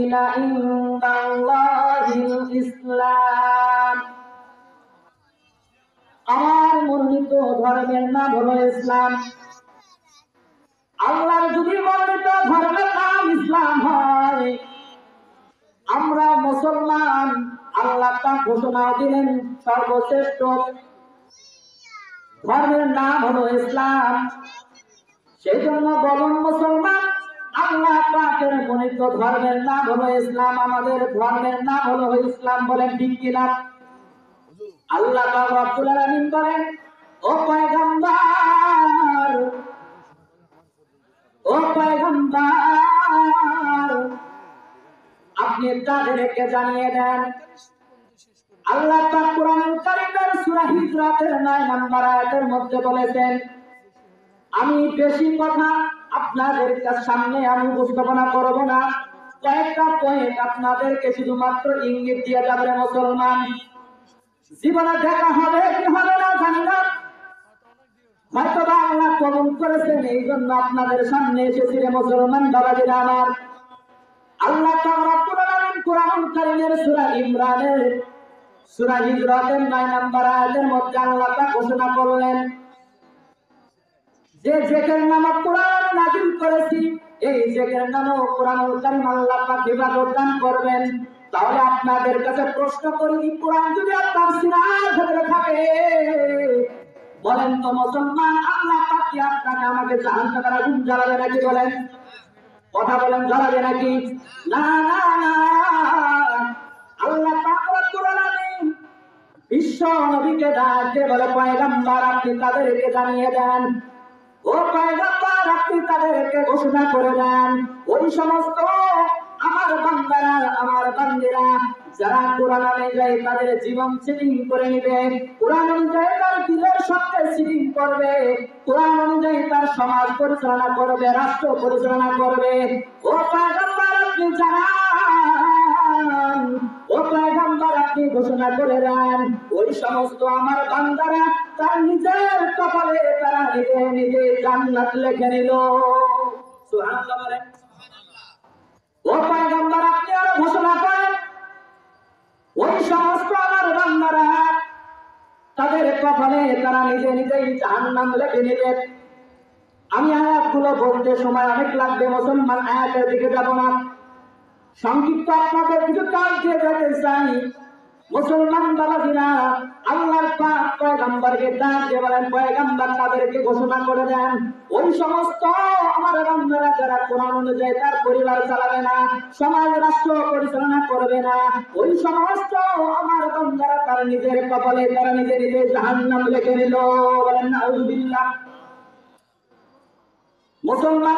দীনা ইনদাল্লাহিল ইসলাম। আমার মনোনীত ধর্মের নাম হলো ইসলাম। আল্লাহর যদি মনোনীত ধর্মের নাম ইসলাম হয়, আমরা মুসলমান। আল্লাহ পাক ঘোষণা দিলেন সর্বশ্রেষ্ঠ ধর্মের নাম হলো ইসলাম। সেই জন্য বলুন মুসলমান, আল্লাহ পাকের মনোনীত ধর্মের নাম হলো ইসলাম। আমাদের ধর্মের নাম হলো ইসলাম। বলেন ঠিক কিনা? আল্লাহ পাক রব্বুল আলামিন বলেন, ও পয়গম্বর, ও পয়গম্বর, আপনি তাদেরকে জানিয়ে দেন। আল্লাহ পাক কোরআনুল কারীমের সূরা হিজরাতের 9 নম্বর আয়াতের মধ্যে বলেছেন, আমি বেশি কথা আপনাদের সামনে আমি উপস্থাপনা করব না, কয়েকটা পয়েন্ট আপনাদেরকে শুধুমাত্র ইঙ্গিত দিয়ে যাবে। মুসলমান, জীবনে দেখা হবে কি হবে না জানি না, হয়তো বা আল্লাহ কবুল করেছেন, এই জন্য আপনাদের সামনে এসেছি রে মুসলমান বাবাজিরা আমার। আল্লাহ পাক রব্বুল আলামিন কোরআনুল কারীমের সূরা ইমরানের সূরা হিজরাতের 9 নম্বর আয়াতের মধ্যে আল্লাহ পাক ঘোষণা করলেন যে যেকের নামে কোরআন নাযিল করেছি, এই যেকের নামে কোরআনুল কারীম আল্লাহ পাক ইবাদত দান করবেন। তাহলে আপনাদের কাছে প্রশ্ন করি, কোরআন যদি আপনার সিনার ভিতরে থাকে, বলেন তো মুসলমান, আল্লাহ পাক কি আপনাকে আমাকে জাহান্নামের আগুন জ্বালাবে নাকি? বলেন, কথা বলেন, জ্বালাবে নাকি? না না না। আল্লাহ পাক রব্বুল আলামিন বিশ্ব নবীকে ডাকতে বলে, পয়গম্বর আপনি তাদেরকে জানিয়ে দেন, ও পয়গম্বর আপনি তাদেরকে ঘোষণা করে দেন, ওই সমস্ত আমার বান্দারা, আমার বান্দিরা যারা কোরআন অনুযায়ী তাদের জীবন সেটিং করে নিবে, কোরআন অনুযায়ী তার দিলের সঙ্গে সেটিং করবে, কোরআন অনুযায়ী তার সমাজ পরিচালনা করবে, রাষ্ট্র পরিচালনা করবে, ও পয়গম্বর আপনি জানান, ও পয়গম্বর আপনি ঘোষণা করে দেন, ওই সমস্ত আমার বান্দারা তার নিজের কপালে তারা নিজে নিজে জান্নাত লিখে নিল। সুবহানাল্লাহ বলেন। ও পয়গম্বর আপনি আরো ঘোষণা করেন, ওই সমস্ত আমার বান্দারা তাদের কপালে তারা নিজে নিজেই জাহান্নাম লিখে নেবে। আমি আয়াতগুলো বলতে সময় অনেক লাগবে মুসলমান, আয়াতের দিকে যাব না, সংক্ষিপ্ত আপনাদের কিছু কাজ দিয়ে যেতে চাই। মুসলমান বাবাজিরা, আল্লাহর পাক পয়গম্বরকে ডাক দিয়ে বলেন, পয়গম্বর তাদেরকে ঘোষণা করে দেন, ওই সমস্ত আমার বান্দারা যারা কোরআন অনুযায়ী তার পরিবার চালাবে না, সমাজ রাষ্ট্র পরিচালনা করবে না, ওই সমস্ত আমার বান্দারা তার নিজের কপালে তারা নিজে নিজে জাহান্নাম লিখে নিল। বলেন নাউযুবিল্লাহ। মুসলমান